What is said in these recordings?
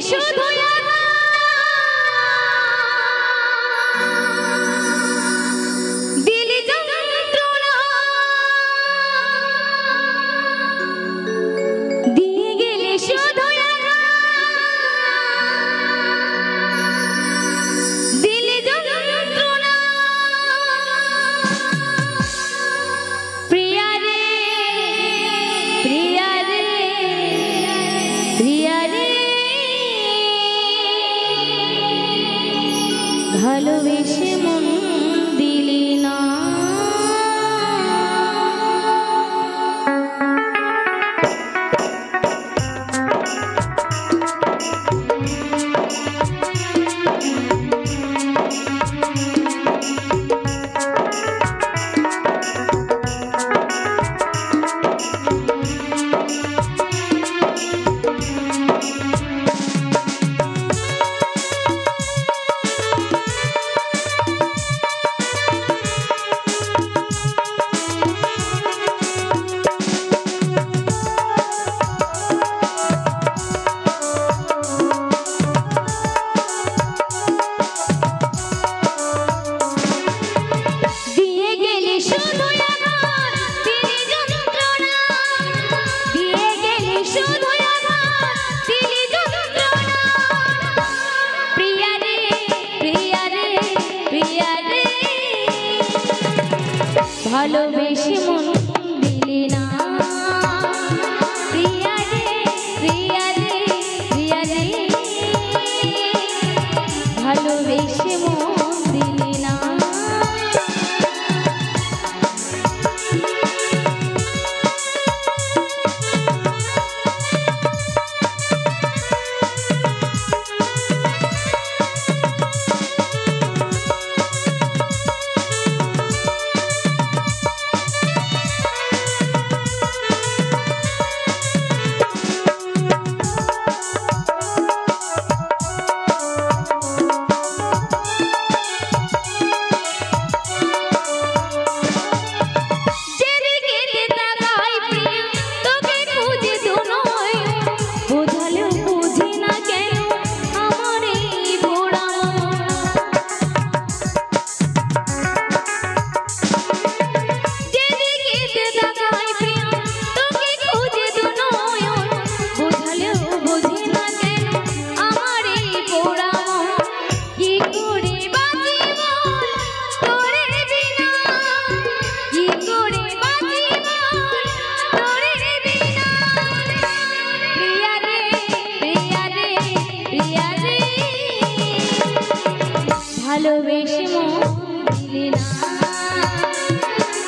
শুধু দিলি যন্ত্রণা দিয়ে গেলে শুধু দিলি যন্ত্রণা প্রিয়া রে প্রিয়া রে প্রিয়া রে ভালোবেসে মন দিলি না ভালোবেসে মন দিলি না প্রিয়া রে প্রিয়া রে প্রিয়া রে ভালোবেসে মন দিলি না ভালোবেসে মন দিলি না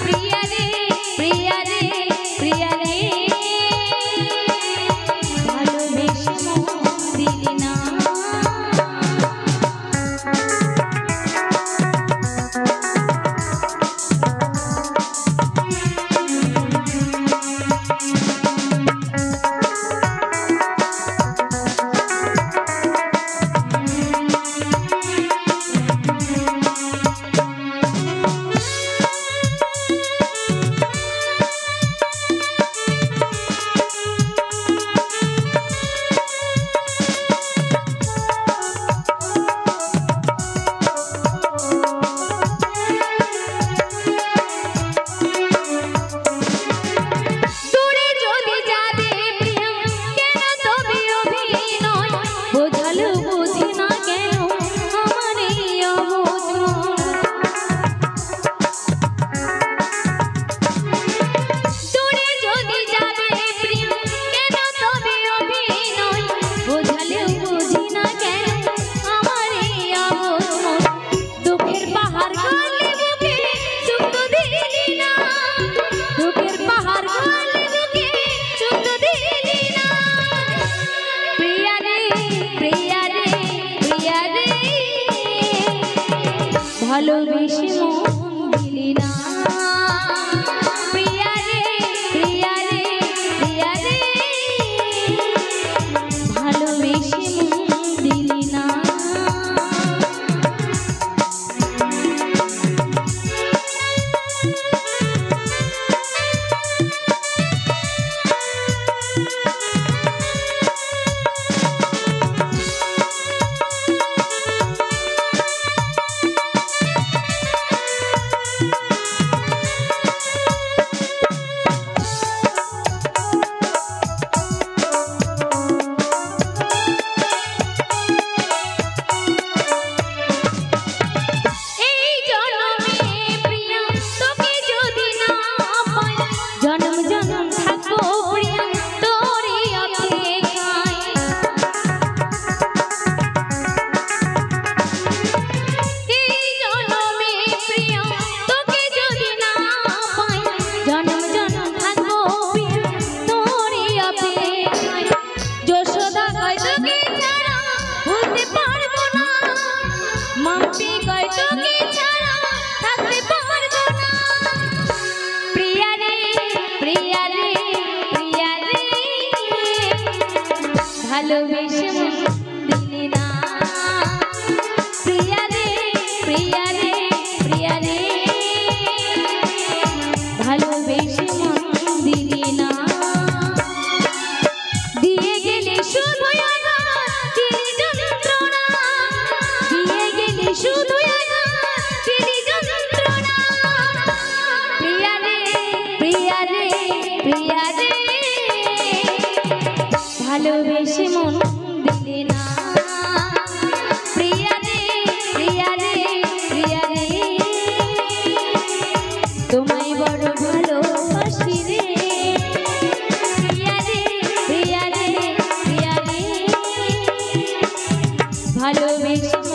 প্রিয়া রে প্রিয়া রে প্রিয়া রে ভালোবেসে মন দিলি না ভালোবেসে মন দিলি না প্রিয়া রে প্রিয়া রে প্রিয়া রে ভালোবেসে মন দিলি না দিলি না প্রিয়া রে প্রিয়া রে প্রিয়া রে ভালোবেসে মন দিলি না দিয়ে গেলে শুধু দিলি যন্ত্রণা দিয়ে গেলে শুধু দিলি যন্ত্রণা প্রিয়া রে প্রিয়া রে প্রিয়া রে ভালোবেসে মন দিলি না প্রিয়া রে প্রিয়া রে প্রিয়া রে তোমায় বড় ভালোবাসি রে প্রিয়া রে প্রিয়া রে প্রিয়া রে ভালোবেসে